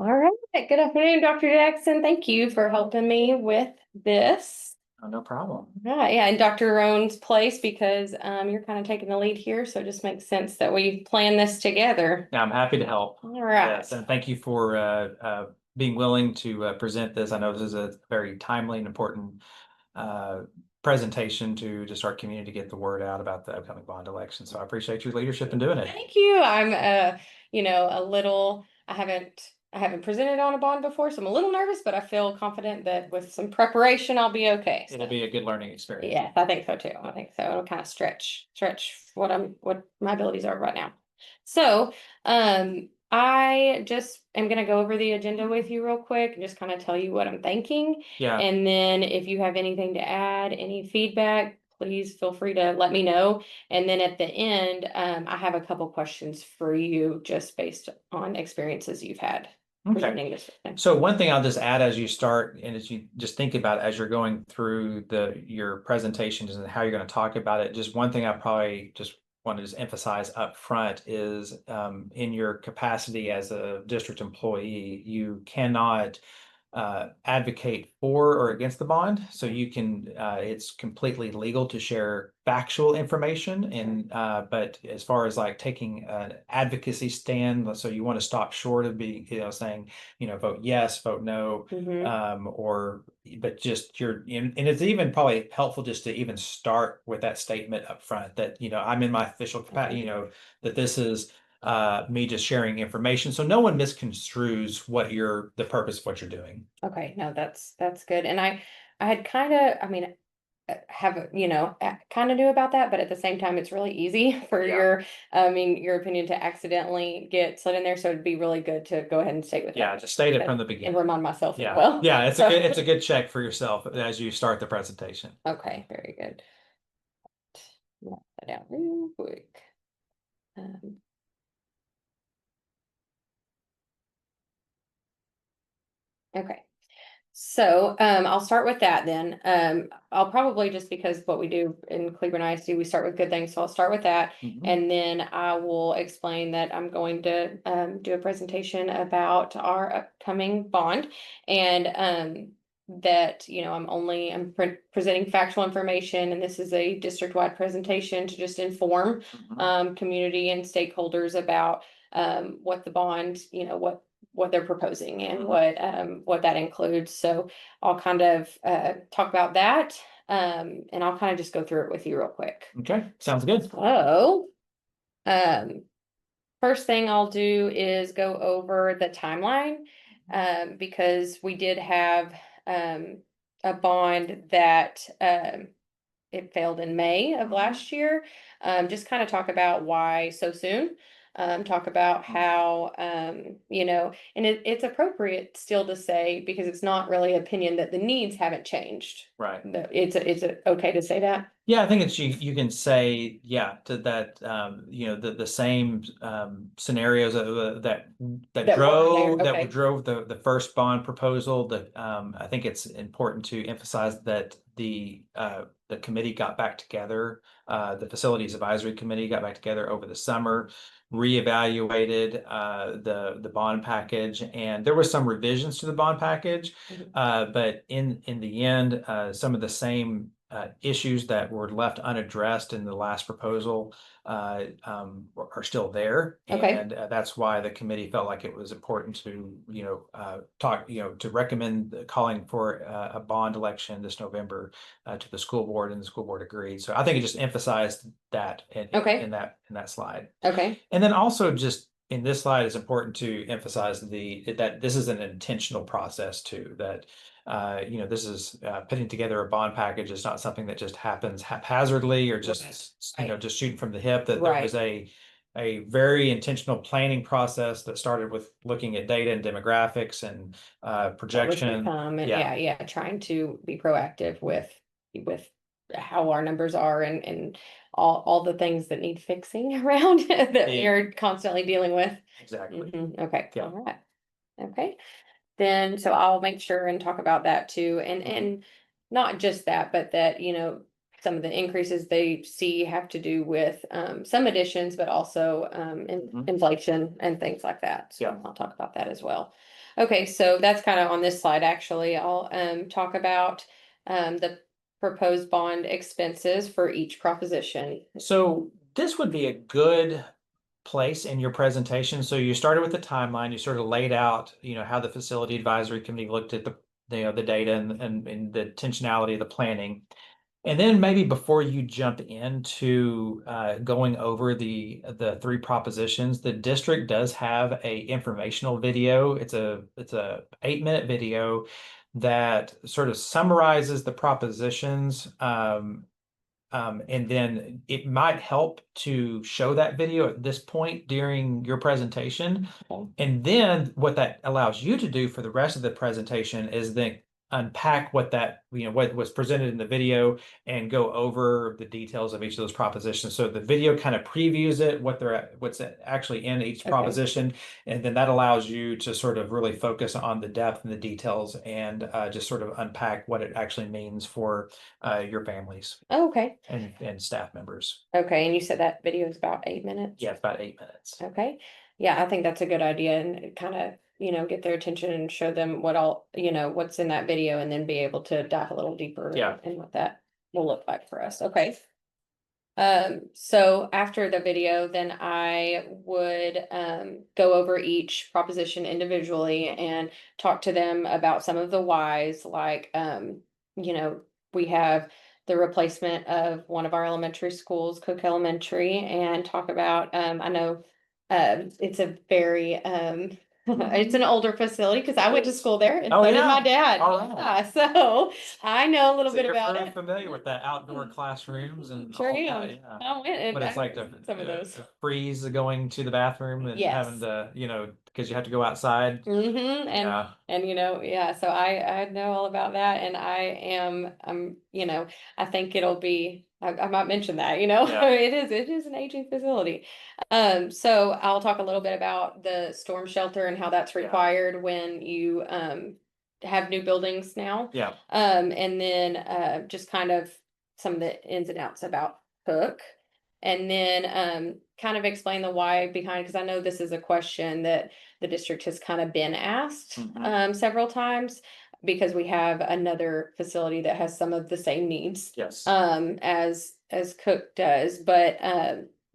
All right. Good afternoon, Dr. Jackson. Thank you for helping me with this. Oh, no problem. Yeah, in Dr. Roan's place because you're kind of taking the lead here, so it just makes sense that we plan this together. Yeah, I'm happy to help. All right. Yes, and thank you for being willing to present this. I know this is a very timely and important uh, presentation to just our community to get the word out about the upcoming bond election. So I appreciate your leadership in doing it. Thank you. I'm a little I haven't presented on a bond before, so I'm a little nervous, but I feel confident that with some preparation I'll be okay. It'll be a good learning experience. Yes, I think so too. I think so. It'll kind of stretch what my abilities are right now. So, I just am gonna go over the agenda with you real quick and just kind of tell you what I'm thinking. Yeah. And then if you have anything to add, any feedback, please feel free to let me know. And then at the end, I have a couple questions for you just based on experiences you've had Okay. presenting this. So one thing I'll just add as you start and as you just think about as you're going through your presentations and how you're going to talk about it, just one thing I probably just want to just emphasize up front is in your capacity as a district employee, you cannot advocate for or against the bond. So you can, it's completely legal to share factual information. And, but as far as like taking an advocacy stand, so you want to stop short of being, saying, vote yes, vote no, but just and it's even probably helpful just to even start with that statement up front that, I'm in my official capacity, that this is me just sharing information so no one misconstrues the purpose of what you're doing. Okay, no, that's good. And I had kind of, have kind of knew about that, but at the same time, it's really easy for Yeah. your opinion to accidentally get slid in there. So it'd be really good to go ahead and state with Yeah, that just state it from the and beginning. remind myself as Yeah. well. Yeah, So, it's a good check for yourself as you start the presentation. okay, very good. Write that down real quick. Um, okay. So I'll start with that then. I'll probably just because what we do in Cleveland ISD, we start with good things. So I'll start with that. And then I will explain that I'm going to do a presentation about our upcoming bond and that, I'm presenting factual information and this is a district-wide presentation to just inform community and stakeholders about what the bond, what they're proposing and what that includes. So I'll kind of talk about that, and I'll kind of just go through it with you real quick. Okay, sounds good. So, um, first thing I'll do is go over the timeline, because we did have a bond that it failed in May of last year. Just kind of talk about why so soon. Talk about how, and it's appropriate still to say, because it's not really opinion, that the needs haven't changed. Right. It's okay to say that. Yeah, I think it's you can say, yeah, to that, the same scenarios that That weren't drove there, okay. the first bond proposal. That I think it's important to emphasize that the committee got back together, the Facilities Advisory Committee got back together over the summer, reevaluated the bond package, and there were some revisions to the bond package, but in the end, some of the same issues that were left unaddressed in the last proposal are still there. Okay. And that's why the committee felt like it was important to, to recommend calling for a bond election this November to the school board, and the school board agreed. So I think it just emphasized that Okay. in that slide. Okay. And then also just in this slide, it's important to emphasize that this is an intentional process too, that this is putting together a bond package. It's not something that just happens haphazardly or just, Right. just shooting from the hip, that Right. there was a very intentional planning process that started with looking at data and demographics and projection. Yeah, trying to be proactive with how our numbers are and all the things that need fixing around that you're constantly dealing with. Exactly. Okay. Yeah. All right. Okay. Then so I'll make sure and talk about that too. And not just that, but that, some of the increases they see have to do with some additions, but also inflation and things like that. So Yeah. I'll talk about that as well. Okay, so that's kind of on this slide, actually. I'll talk about the proposed bond expenses for each proposition. So this would be a good place in your presentation. So you started with the timeline, you sort of laid out, how the facility advisory committee looked at the data and the intentionality of the planning. And then maybe before you jump into going over the three propositions, the district does have a informational video. It's a 8-minute video that sort of summarizes the propositions. And then it might help to show that video at this point during your presentation. Okay. And then what that allows you to do for the rest of the presentation is then unpack what what was presented in the video and go over the details of each of those propositions. So the video kind of previews it, what's actually in each proposition. And then that allows you to sort of really focus on the depth and the details and just sort of unpack what it actually means for your families. Okay. And staff members. Okay, and you said that video is about 8 minutes? Yeah, it's about 8 minutes. Okay. Yeah, I think that's a good idea, and kind of, get their attention and show them what's in that video, and then be able to dive a little deeper in what that will look like for us. Okay. So after the video, then I would go over each proposition individually and talk to them about some of the whys, like we have the replacement of one of our elementary schools, Cook Elementary, and talk about I know it's a very it's an older facility because I went to school there, and so did my dad. Yeah, so I know a little bit about it. Familiar with that outdoor classrooms and sure all am. that, yeah. I went and But it's like some of those. the freeze going to the bathroom and having to, because you have to go outside. And so I know all about that, and I think it'll be. I might mention that, it is an aging facility. So I'll talk a little bit about the storm shelter and how that's required when you have new buildings now. Yeah. And then just kind of some of the ins and outs about Cook. And then kind of explain the why behind, because I know this is a question that the district has kind of been asked several times, because we have another facility that has some of the same needs as Cook does, but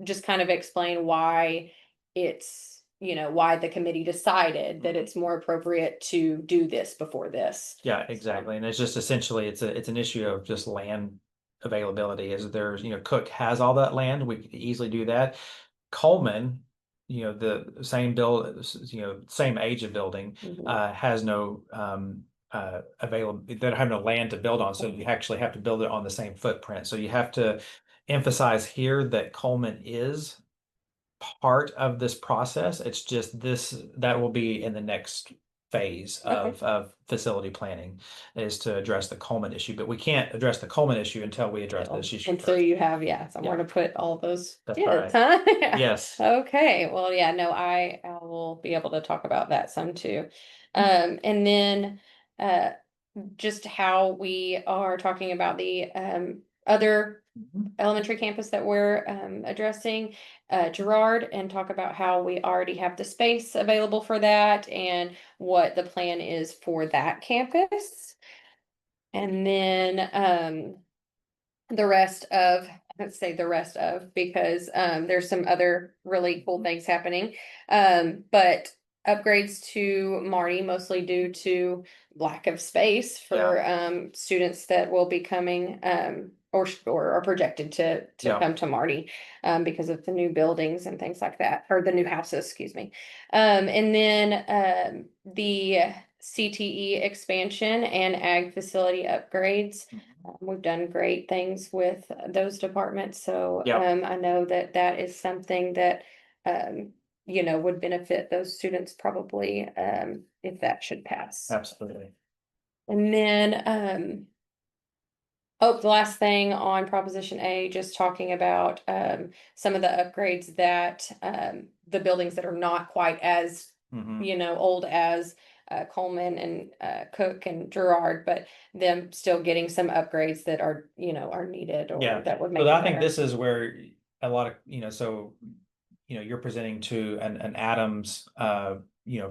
just kind of explain why why the committee decided that it's more appropriate to do this before this. Yeah, exactly. And it's just essentially it's an issue of just land availability. Is there's Cook has all that land, we could easily do that. Coleman, the same same age of building, has no available, they don't have no land to build on, so you actually have to build it on the same footprint. So you have to emphasize here that Coleman is part of this process. It's just that will be in the next phase of facility planning, is to address the Coleman issue. But we can't address the Coleman issue until we address this issue until you have somewhere to put all those kids, huh? Yes. Okay, well, no, I will be able to talk about that some too. And then just how we are talking about the other elementary campus that we're addressing, Girard, and talk about how we already have the space available for that and what the plan is for that campus. And then the rest of, because there's some other really cool things happening. But upgrades to Marty, mostly due to lack of space for students that will be coming or are projected to come to Marty because of the new buildings and things like that, or the new houses, excuse me. And then the CTE expansion and ag facility upgrades. We've done great things with those departments, so I know that is something that would benefit those students probably if that should pass. Absolutely. And then the last thing on Proposition A, just talking about some of the upgrades that the buildings that are not quite as old as Coleman and Cook and Gerard, but them still getting some upgrades that are, are needed or Yeah. that would make So it I think better. this is where a lot of, so, you're presenting to an Adams,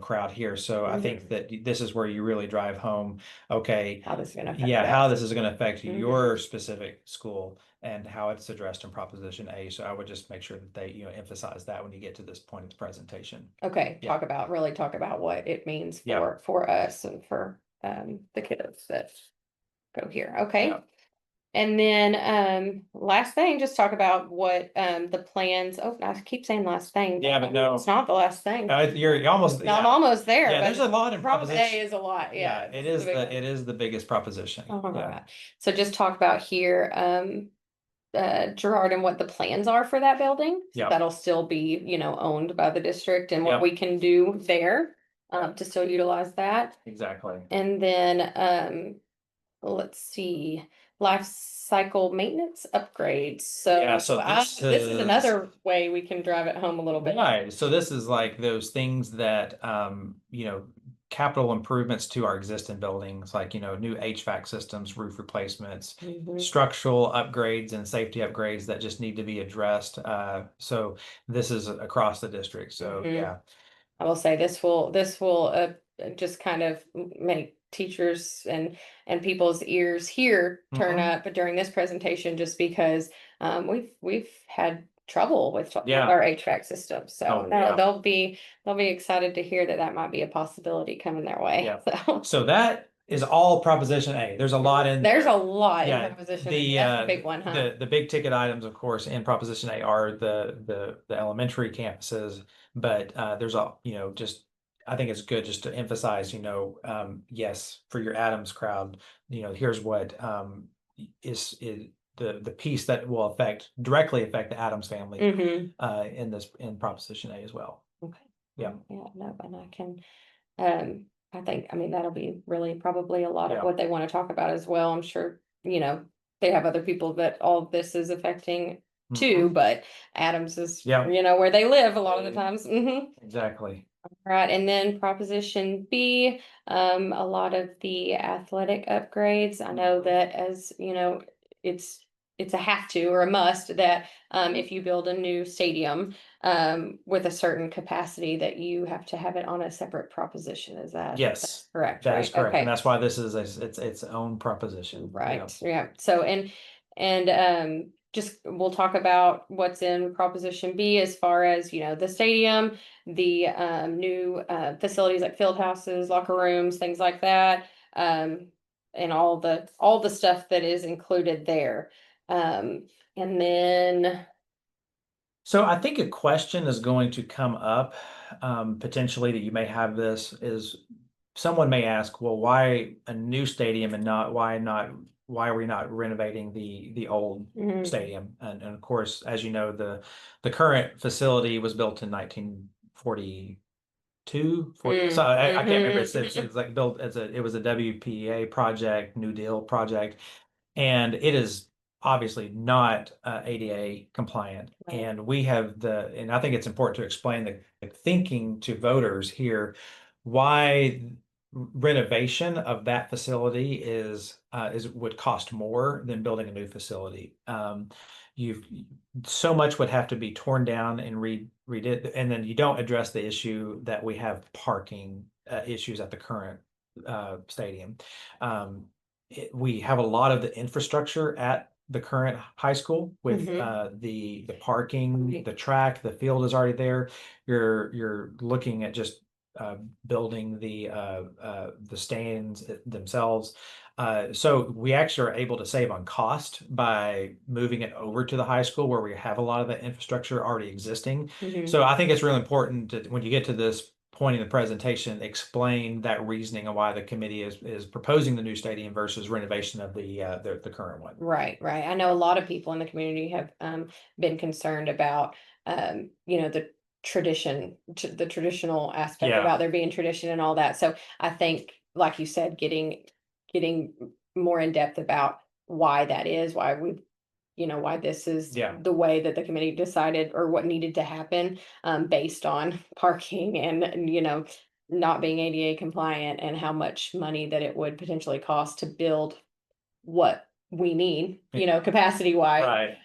crowd here. So I think that this is where you really drive home, okay, How this is gonna affect yeah, us. how this is going to affect Mhm. your specific school and how it's addressed in Proposition A. So I would just make sure that they, emphasize that when you get to this point of the presentation. Okay, Yeah. really talk about what it means Yeah. for us and for the kiddos that go here. Okay. Yeah. And then last thing, just talk about what the plans. Oh, I keep saying last thing. Yeah, but no. It's not the last thing. You're almost, I'm almost there, yeah, but there's a lot in Prop A proposition. is a lot. Yeah, Yeah, it it's is the big one. it is the biggest proposition. All Yeah. right. So just talk about here, Gerard, and what the plans are for that building. Yeah. That'll still be, owned by the district, and what Yep. we can do there to still utilize that. Exactly. And then let's see, life cycle maintenance upgrades. So Yeah, so this is another way we can drive it home a little bit. Right. So this is like those things that, capital improvements to our existing buildings, like, new HVAC systems, roof replacements, Mhm. structural upgrades and safety upgrades that just need to be addressed. So this is across the district. So Mhm. yeah. I will say this will just kind of make teachers and people's ears here turn Mhm. up during this presentation, just because we've had trouble with Yeah. our HVAC system. So Oh, no, yeah. they'll be excited to hear that might be a possibility coming their way. Yeah. So So that is all Proposition A. There's a lot in there's there. a lot in Yeah, proposition. the That's a big one, huh? the big ticket items, of course, in Proposition A are the elementary campuses, but there's a, just I think it's good just to emphasize, yes, for your Adams crowd, here's what is the piece that will directly affect the Adams family in Proposition A as well. Okay. Yeah. Yeah, no, and I can, I think, I mean, that'll be really probably a lot of Yeah. what they want to talk about as well. I'm sure, they have other people that all of this is affecting too, Mhm. but Adams is, Yeah. where they live a lot of the times. Exactly. Right, and then Proposition B, a lot of the athletic upgrades. I know that, as it's it's a have to or a must that if you build a new stadium with a certain capacity, that you have to have it on a separate proposition. Is that Yes, correct? that Right. is correct. Okay. And that's why this is its own proposition. Yeah. Right. Yeah. So and just we'll talk about what's in Proposition B as far as, the stadium, the new facilities like field houses, locker rooms, things like that. And all the stuff that is included there. And then So I think a question is going to come up, potentially that you may have this is someone may ask, well, why a new stadium and why are we not renovating the old stadium? And of course, as you know, the current facility was built in 1942, 40, so I can't remember. It's like built it was a WPA project, New Deal project, and it is obviously not ADA compliant. Right. And and I think it's important to explain the thinking to voters here, why renovation of that facility would cost more than building a new facility. You've so much would have to be torn down and redid, and then you don't address the issue that we have parking issues at the current stadium. We have a lot of the infrastructure at the current high school with the parking, the track, the field is already there. You're looking at just building the stands themselves. So we actually are able to save on cost by moving it over to the high school where we have a lot of the infrastructure already existing. So I think it's really important to, when you get to this point in the presentation, explain that reasoning and why the committee is proposing the new stadium versus renovation of the current one. Right, right. I know a lot of people in the community have been concerned about the the traditional aspect Yeah. about there being tradition and all that. So I think, like you said, getting more in depth about why that is, why we why this is Yeah. the way that the committee decided or what needed to happen based on parking and not being ADA compliant and how much money that it would potentially cost to build what we need, capacity wise. Right.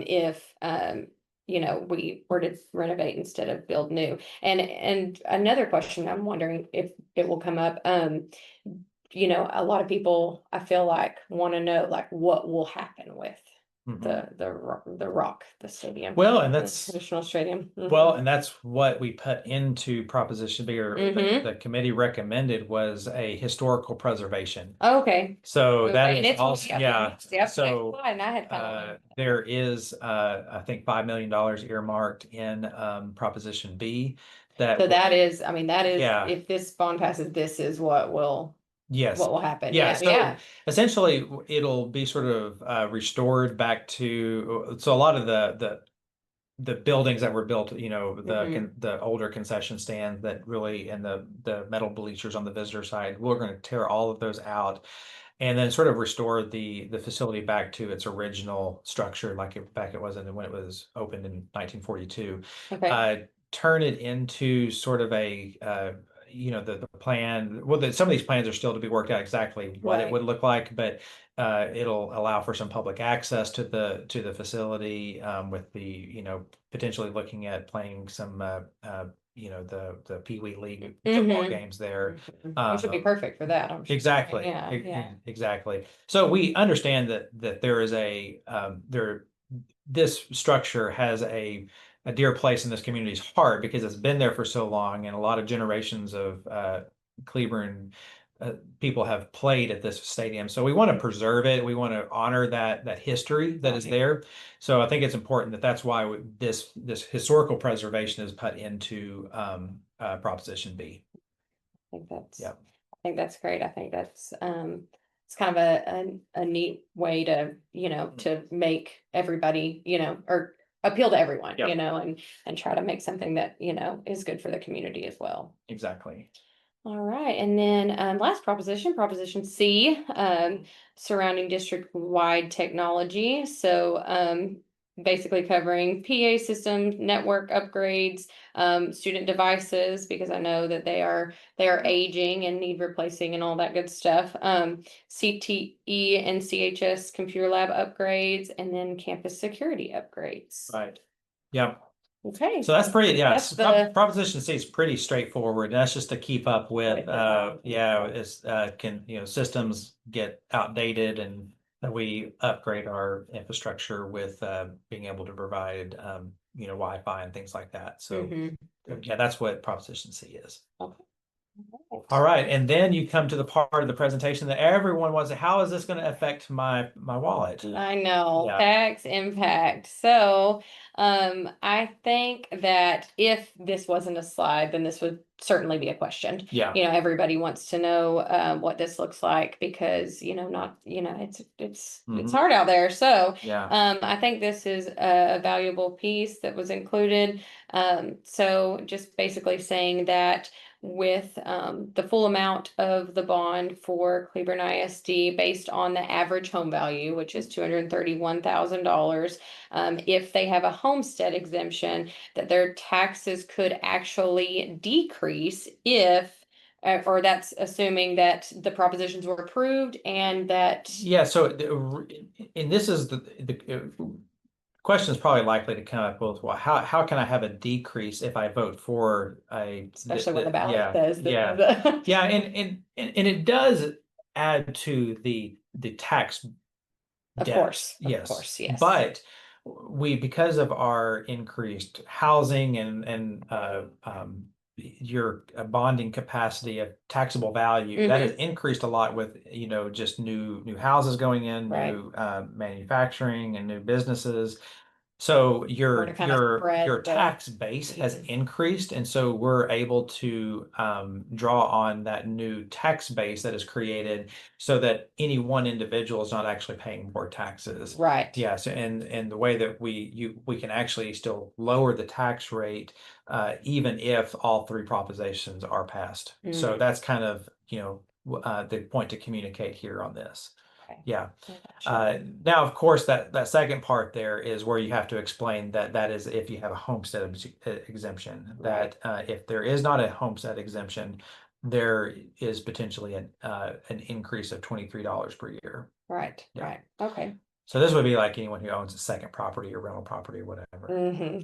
If we were to renovate instead of build new. And another question I'm wondering if it will come up, a lot of people I feel like want to know like what will happen with the stadium. Well, and the that's traditional stadium. well, and that's what we put into Proposition B, or the committee recommended was a historical preservation. Okay. So that And is it's also, yeah. Yep, So and I had kind of there is I think $5 million earmarked in Proposition B. so that is, Yeah. if this bond passes, this is what will Yes. happen. Yeah. Yeah, So yeah. essentially, it'll be sort of restored back to. So a lot of the buildings that were built, the older concession stands that really, and the metal bleachers on the visitor side, we're going to tear all of those out, and then sort of restore the facility back to its original structure, like it was when it was opened in 1942. Okay. Turn it into sort of a the plan. Well, some of these plans are still to be worked out exactly what it would look like, but it'll allow for some public access to the facility, with the potentially looking at playing some the Pee Wee League football games there. Which would be perfect for that, I'm sure. Exactly. Yeah. Exactly. So we understand that there is this structure has a dear place in this community's heart because it's been there for so long, and a lot of generations of Cleburne people have played at this stadium. So we want to preserve it. We want to honor that history that is there. So I think it's important that's why this historical preservation is put into Proposition B. I think that's great. I think that's it's kind of a neat way to to make everybody or appeal to everyone, and try to make something that is good for the community as well. Exactly. All right, and then last proposition C, surrounding district-wide technology. So basically covering PA systems, network upgrades, student devices, because I know that they are aging and need replacing and all that good stuff. CTE and CHS computer lab upgrades, and then campus security upgrades. Right. Yep. Okay. So that's pretty, yeah. That's the Proposition C is pretty straightforward. That's just to keep up with, systems get outdated, and that we upgrade our infrastructure with being able to provide, Wi-Fi and things like that. So yeah, that's what Proposition C is. Okay. All right, and then you come to the part of the presentation that everyone was, how is this going to affect my wallet? I know, tax impact. So I think that if this wasn't a slide, then this would certainly be a question. Yeah. Everybody wants to know what this looks like because it's hard out there. So I think this is a valuable piece that was included. So just basically saying that with the full amount of the bond for Cleburne ISD based on the average home value, which is $231,000. If they have a homestead exemption, that their taxes could actually decrease if or that's assuming that the propositions were approved and that. Yeah, so, and this is the question is probably likely to come up with, well, how can I have a decrease if I vote for especially when the ballot says that. Yeah, and it does add to the tax debt. Of course, yes. But because of our increased housing and your bonding capacity of taxable value, that has increased a lot with just new houses going in, new manufacturing and new businesses. So your tax base has increased, and so we're able to draw on that new tax base that is created, so that any one individual is not actually paying more taxes. Right. Yeah. So and the way that we can actually still lower the tax rate, even if all three propositions are passed. So that's kind of the point to communicate here on this. Okay. Yeah. I gotcha. Now, of course, that second part there is where you have to explain that that is if you have a homestead exemption. Right. That if there is not a homestead exemption, there is potentially an increase of $23 per year. Right. Yeah. Right. Okay. So this would be like anyone who owns a second property or rental property or whatever. Then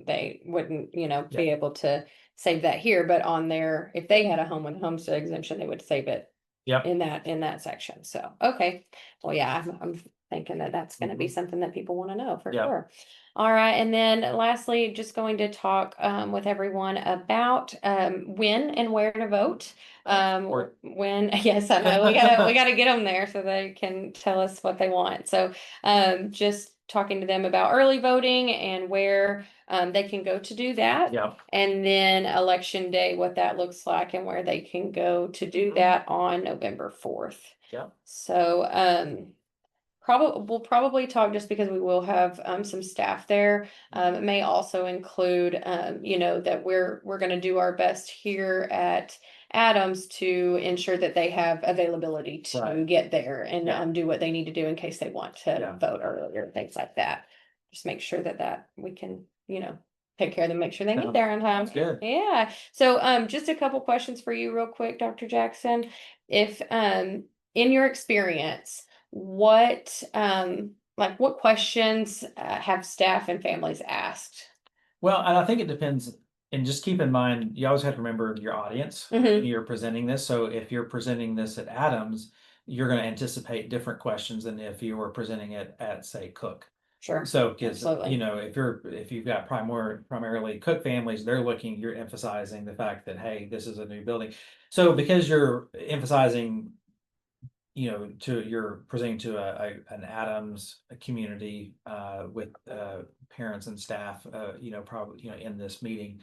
they wouldn't, Yeah. be able to save that here, but on their, if they had a home with homestead exemption, they would save it Yep. in that section. So, okay. Well, yeah, I'm thinking that that's going to be Mhm. something that people want to know for Yep. sure. All right. And then lastly, just going to talk with everyone about when and where to vote. When, yes, I know we gotta get them there so they can tell us what they want. So, just talking to them about early voting and where they can go to do that. Yep. And then election day, what that looks like and where they can go to do that on November 4th. Yep. So, we'll probably talk just because we will have some staff there. It may also include, that we're going to do our best here at Adams to ensure that they have availability to Right. get there and Yeah. do what they need to do in case they want to Yeah. vote earlier, things like that. Just make sure that we can, take care of them, make sure they get there on time. That's good. Yeah. So, just a couple questions for you real quick, Dr. Jackson. If, in your experience, what questions have staff and families asked? Well, and I think it depends. And just keep in mind, you always have to remember your audience when Mm-hmm. you're presenting this. So if you're presenting this at Adams, you're going to anticipate different questions than if you were presenting it at, say, Cook. Sure. So, because Absolutely. if you've got primarily Cook families, you're emphasizing the fact that, hey, this is a new building. So because you're emphasizing, you're presenting to an Adams community with parents and staff, probably in this meeting,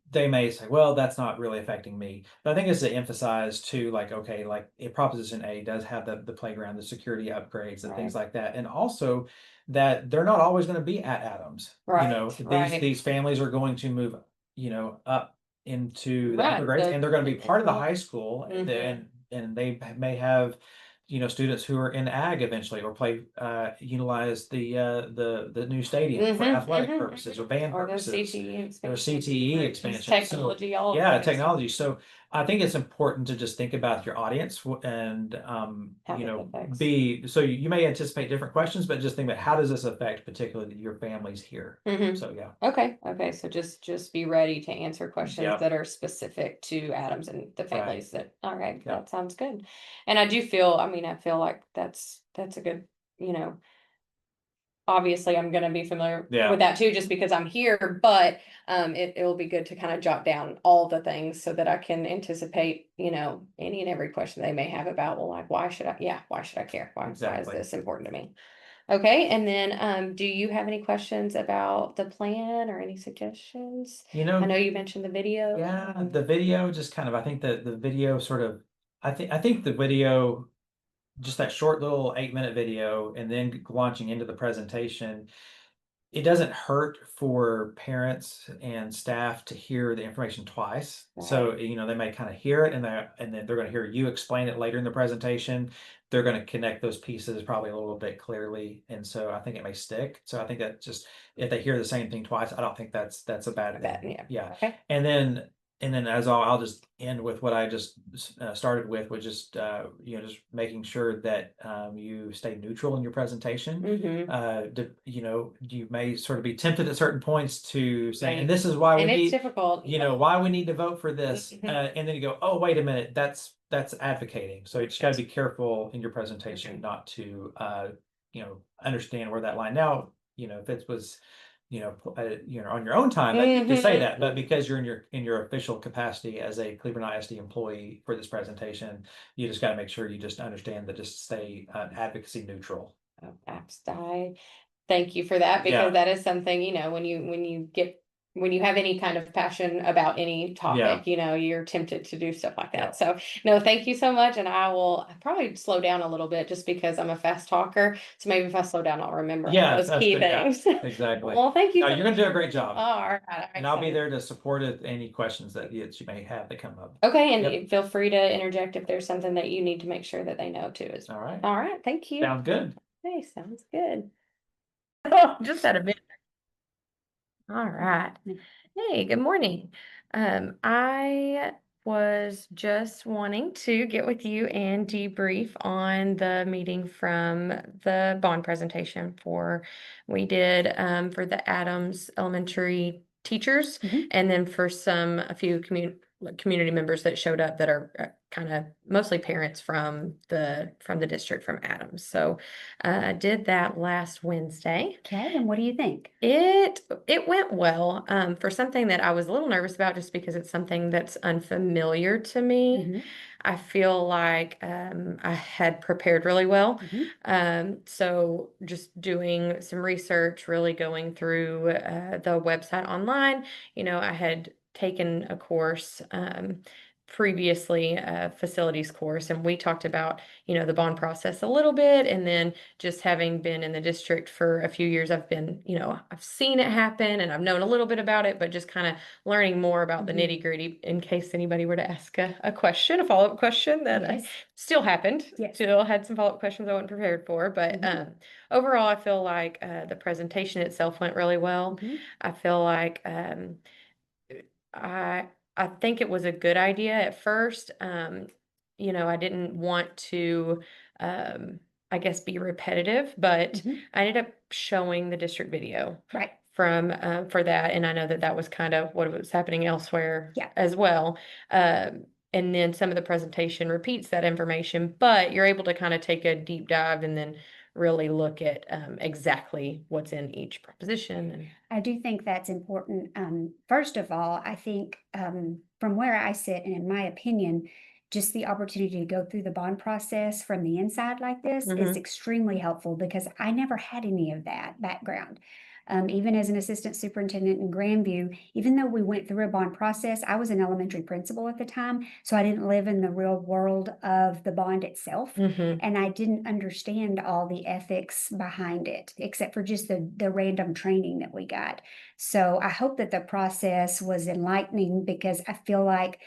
they may say, well, that's not really affecting me. But I think it's to emphasize too, like, okay, like if Proposition A does have the playground, the security upgrades and things Right. like that, and also that they're not always going to be at Adams. Right. Right. These families are going to move, up into the upper Right. grades, and they're going to be part of the high school, Mhm. and they may have students who are in ag eventually, or utilize the new stadium for athletic purposes or band Or the purposes CTE or expansion. CTE Right. Just expansion. So technology, all of yeah, that. technology. So I think it's important to just think about your audience and How it affects. you may anticipate different questions, but just think about how does this affect particularly your families here. So yeah. Okay. So just be ready to answer questions that are specific to Adams and the families all right, that sounds good. And I feel like that's a good, obviously I'm going to be familiar with that too, just because I'm here, but it'll be good to kind of jot down all the things so that I can anticipate, any and every question they may have about, well, like, why should I care? Why is this important to me? Okay. And then, do you have any questions about the plan or any suggestions? I know you mentioned the video. Yeah, the video just kind of, I think that the video sort of, I think the video, just that short little 8-minute video and then launching into the presentation, it doesn't hurt for parents and staff to hear the information twice. So, they may kind of hear it, and then they're going to hear you explain it later in the presentation. They're going to connect those pieces probably a little bit clearly. And so I think it may stick. So I think that just, if they hear the same thing twice, I don't think that's a bad thing. Yeah. Okay. And then as I'll just end with what I just started with, which is just making sure that you stay neutral in your presentation. You may sort of be tempted at certain points to say, and this is why it's difficult, why we need to vote for this, and then you go, oh, wait a minute, that's advocating. So you just got to be careful in your presentation not to understand where that line. Now, if it was on your own time, you can say that, but because you're in your official capacity as a Cleveland ISD employee for this presentation, you just got to make sure you just understand that, just stay advocacy neutral. I thank you for that, because that is something, when you get when you have any kind of passion about any topic, you're tempted to do stuff like that. Yeah. So no, thank you so much. And I will probably slow down a little bit just because I'm a fast talker. So maybe if I slow down, I'll remember all those that's key good. Yeah, things. exactly. Well, thank you. No, you're gonna do a great job. All right. And I'll be there to support it, any questions that you may have that come up. Okay, and feel free to interject if there's something that you need to make sure that they know too. All right. All right, thank you. Sounds good. Okay, sounds good. Oh, just had a minute. All right. Hey, good morning. I was just wanting to get with you and debrief on the meeting from the bond presentation we did for the Adams Elementary teachers, and then for a few community members that showed up that are kind of mostly parents from the district from Adams. So I did that last Wednesday. Okay, and what do you think? It went well for something that I was a little nervous about just because it's something that's unfamiliar to me. I feel like I had prepared really well. So just doing some research, really going through the website online. I had taken a course previously, a facilities course, and we talked about, the bond process a little bit. And then just having been in the district for a few years, I've been, I've seen it happen and I've known a little bit about it, but just kind of learning more about the nitty gritty in case anybody were to ask a question, a follow-up question that still happened. Still had some follow-up questions I wasn't prepared for, but overall, I feel like the presentation itself went really well. I feel like I think it was a good idea at first. I didn't want to, I guess, be repetitive, but I ended up showing the district video from for that, and I know that was kind of what was happening elsewhere as well. And then some of the presentation repeats that information, but you're able to kind of take a deep dive and then really look at exactly what's in each proposition. I do think that's important. First of all, I think from where I sit, and in my opinion, just the opportunity to go through the bond process from the inside like this is extremely helpful because I never had any of that background. Even as an assistant superintendent in Grandview, even though we went through a bond process, I was an elementary principal at the time, so I didn't live in the real world of the bond itself, and I didn't understand all the ethics behind it, except for just the random training that we got. So I hope that the process was enlightening because I feel like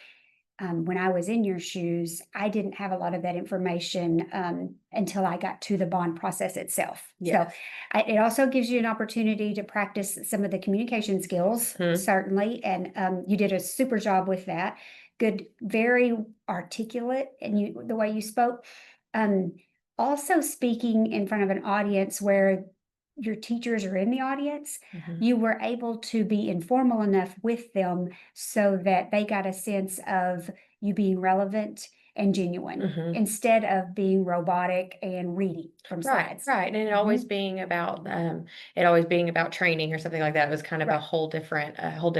when I was in your shoes, I didn't have a lot of that information until I got to the bond process itself. So it also gives you an opportunity to practice some of the communication skills, certainly. And you did a super job with that. Good, very articulate, and the way you spoke. Also speaking in front of an audience where your teachers are in the audience, you were able to be informal enough with them so that they got a sense of you being relevant and genuine instead of being robotic and reading from slides. Right. And it always being about training or something like that. It was kind of a whole different role. A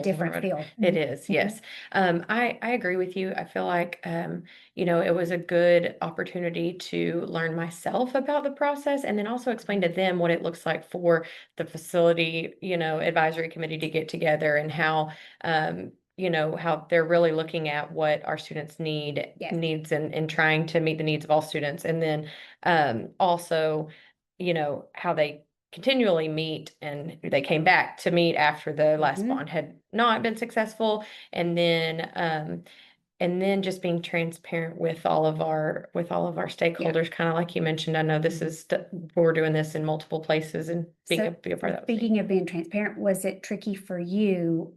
different field. It is, yes. I agree with you. I feel like it was a good opportunity to learn myself about the process and then also explain to them what it looks like for the facility, advisory committee to get together and how how they're really looking at what our students needs and trying to meet the needs of all students. And then also, how they continually meet, and they came back to meet after the last bond had not been successful. And then just being transparent with all of our stakeholders, kind of like you mentioned. I know this is we're doing this in multiple places and be a part of that. Speaking of being transparent, was it tricky for you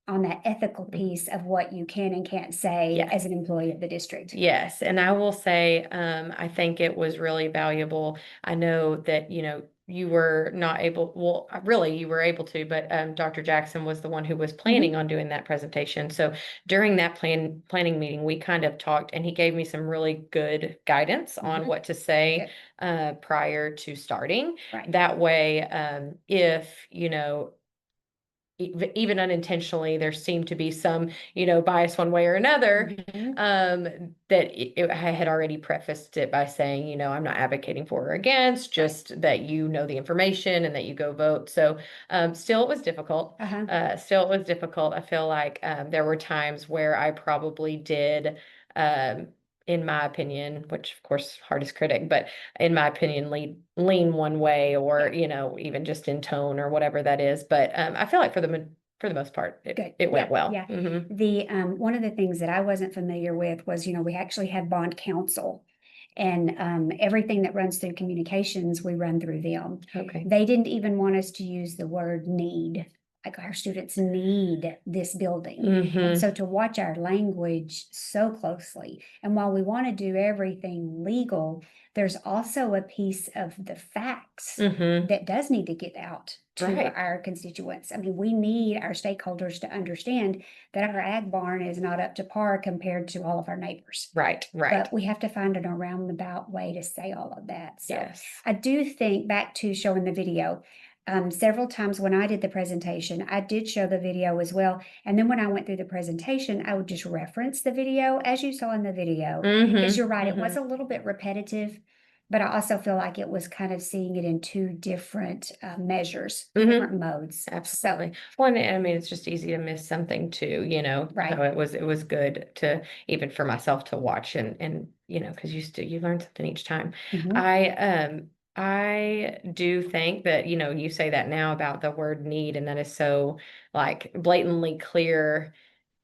on that ethical piece of what you can and can't say as an employee of the district? Yes. And I will say, I think it was really valuable. I know that, you were not able, well, really you were able to, but Dr. Jackson was the one who was planning on doing that presentation. So during that planning meeting, we kind of talked, and he gave me some really good guidance on what to say prior to starting. That way, if, even unintentionally, there seemed to be some, bias one way or another. That I had already prefaced it by saying, I'm not advocating for or against, just that the information and that you go vote. So still it was difficult. Still it was difficult. I feel like there were times where I probably did, in my opinion, which of course hardest critic, but in my opinion, lean one way, or even just in tone or whatever that is. But I feel like for the most part, it went well. Yeah. The one of the things that I wasn't familiar with was, we actually had bond counsel, and everything that runs through communications, we run through them. Okay. They didn't even want us to use the word need. Like, our students need this building. And so to watch our language so closely, and while we want to do everything legal, there's also a piece of the facts that does need to get out to our constituents. I mean, we need our stakeholders to understand that our ag barn is not up to par compared to all of our neighbors. Right. But we have to find an roundabout way to say all of that. So Yes. I do think, back to showing the video, several times when I did the presentation, I did show the video as well. And then when I went through the presentation, I would just reference the video as you saw in the video. Because you're right, it was a little bit repetitive, but I also feel like it was kind of seeing it in two different measures, different modes. Absolutely. Well, and I mean, it's just easy to miss something too, Right. So it was good to, even for myself, to watch and because you learn something each time. I do think that, you say that now about the word need, and that is so like blatantly clear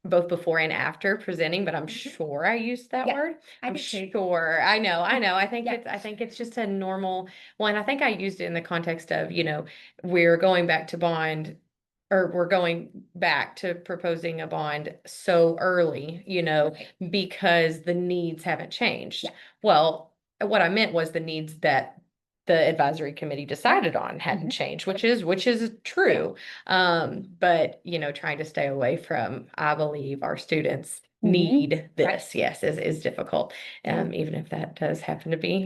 both before and after presenting, but I'm sure I used that word. I'm sure. I know. I think it's just a normal one. I think I used it in the context of, we're going back to bond, or we're going back to proposing a bond so early, because the needs haven't changed. Well, what I meant was the needs that the advisory committee decided on hadn't changed, which is true. But trying to stay away from, I believe our students need this, yes, is difficult. Even if that does happen to be,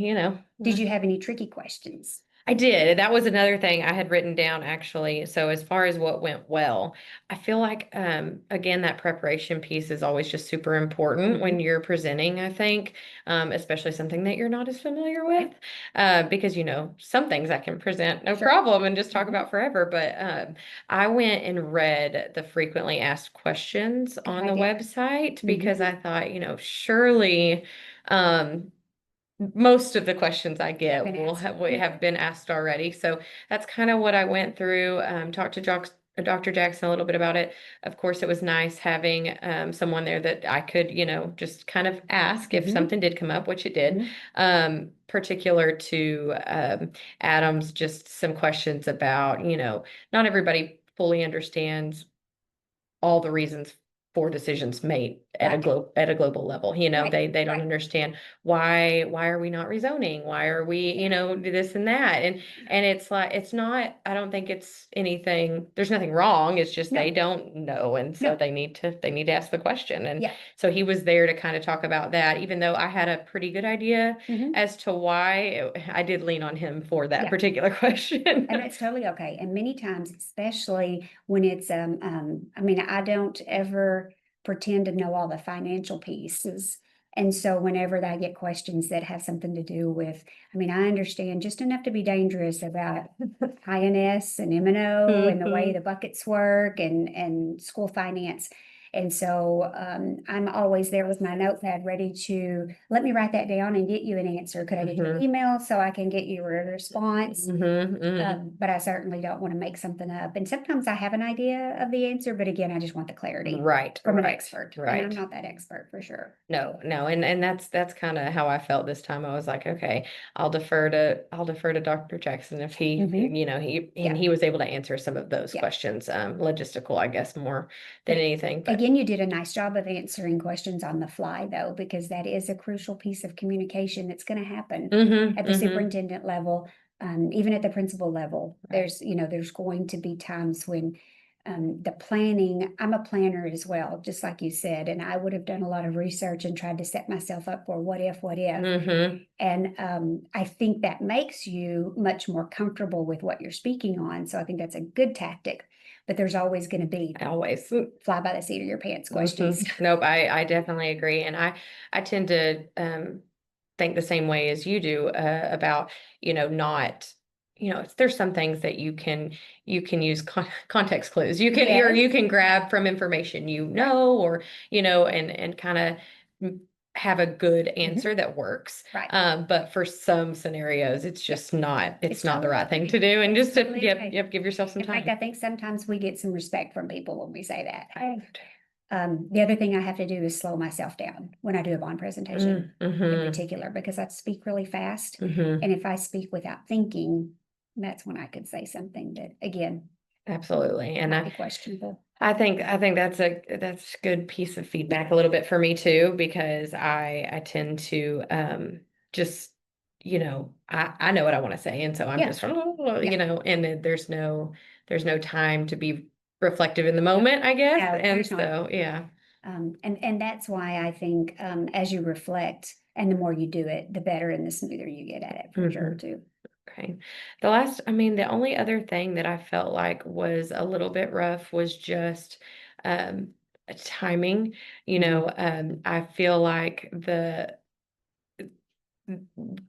Did you have any tricky questions? I did. That was another thing I had written down, actually. So as far as what went well, I feel like, again, that preparation piece is always just super important when you're presenting, I think, especially something that you're not as familiar with, because, some things I can present no problem and just talk about forever. But I went and read the frequently asked questions on the website, because I thought, surely, most of the questions I get will have been asked already. So that's kind of what I went through. Talked to Dr. Jackson a little bit about it. Of course, it was nice having someone there that I could, just kind of ask if something did come up, which it did. Particular to Adam's, just some questions about, not everybody fully understands all the reasons for decisions made at a global level. They don't understand why are we not rezoning? Why are we, this and that? And it's like, it's not, I don't think it's anything, there's nothing wrong. It's just they don't know. And so they need to ask the question. And so he was there to kind of talk about that, even though I had a pretty good idea as to why. I did lean on him for that particular question. And it's totally okay. And many times, especially when it's, I mean, I don't ever pretend to know all the financial pieces. And so whenever I get questions that have something to do with, I mean, I understand just enough to be dangerous about INS and M&O and the way the buckets work and school finance. And so I'm always there with my notepad ready to let me write that down and get you an answer. Could I get you an email so I can get you a response? But I certainly don't want to make something up. And sometimes I have an idea of the answer, but again, I just want the clarity from an expert. And I'm not that expert for sure. No. And that's kind of how I felt this time. I was like, okay, I'll defer to Dr. Jackson if he, he was able to answer some of those questions, logistical, I guess, more than anything. But again, you did a nice job of answering questions on the fly, though, because that is a crucial piece of communication that's going to happen at the superintendent level, even at the principal level. There's going to be times when the planning, I'm a planner as well, just like you said, and I would have done a lot of research and tried to set myself up for what if. And I think that makes you much more comfortable with what you're speaking on. So I think that's a good tactic. but there's always going to be Always. fly by the seat of your pants questions. Nope, I definitely agree. And I tend to think the same way as you do about, not, there's some things that you can use context clues. You can or you Yes. can grab from information, or, and kind of have a good answer that works. Right. But for some scenarios, it's just not, it's not the right thing to do. And It's just to, totally okay. give yourself some In time. fact, I think sometimes we get some respect from people when we say that. I The other thing I have to do is slow myself down when I do a bond presentation in Mhm. particular, because I speak really fast. Mhm. And if I speak without thinking, that's when I could say something that, again, Absolutely. And might be questionable. I think that's a good piece of feedback a little bit for me too, because I tend to just, I know what I want to say. And so I'm Yeah. just, and then there's no time to be reflective in the moment, I guess. No, And there's not. so, yeah. And that's why I think as you reflect and the more you do it, the better and the smoother you get at it for sure too. Okay. The only other thing that I felt like was a little bit rough was just timing. I feel like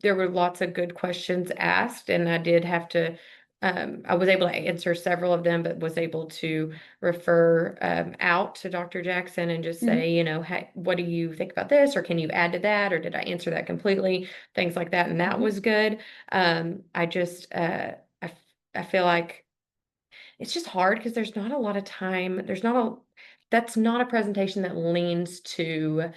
there were lots of good questions asked, and I did have to I was able to answer several of them, but was able to refer out to Dr. Jackson and just say, hey, what do you think about this? Or can you add to that? Or did I answer that completely? Things like that. And that was good. I just, I feel like it's just hard because there's not a lot of time. That's not a presentation that leans to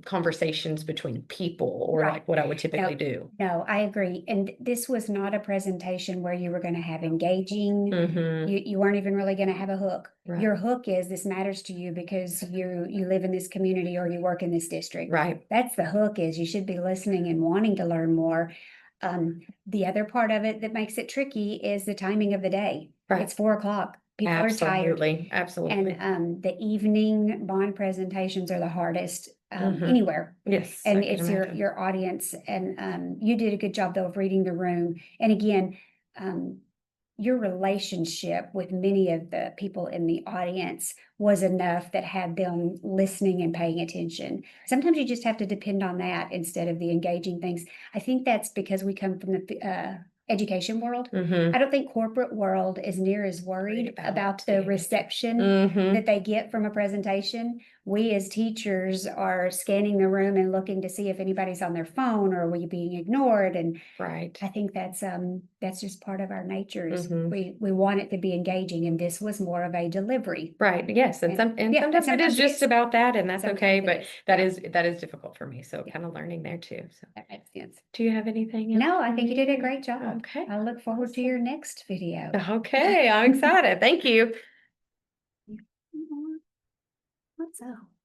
conversations between people or Right. like what I would typically do. No, I agree. And this was not a presentation where you were going to have engaging. Mhm. You weren't even really going to have a hook. Right. Your hook is this matters to you because you live in this community or you work in this district. Right. That's the hook is you should be listening and wanting to learn more. The other part of it that makes it tricky is the timing of the day. Right. It's 4:00. People are tired. Absolutely. And the evening bond presentations are the hardest Mhm. anywhere. Yes. And I can it's imagine. your audience. And you did a good job though of reading the room. And again, your relationship with many of the people in the audience was enough that had them listening and paying attention. Sometimes you just have to depend on that instead of the engaging things. I think that's because we come from the education world. Mhm. I don't think corporate world is near as worried about the reception Mhm. that they get from a presentation. We as teachers are scanning the room and looking to see if anybody's on their phone or are we being ignored. And Right. I think that's just part of our natures. Mhm. We want it to be engaging, and this was more of a delivery. Right. Yes. And Yeah, sometimes it is sometimes just about that, and that's sometimes okay. it But is. that is difficult for me. So Yeah. kind of learning there too. So That makes sense. do you have anything else? No, I for think you me? did a great job. Okay. I look forward to your next video. Okay. I'm excited. Thank you. What's up?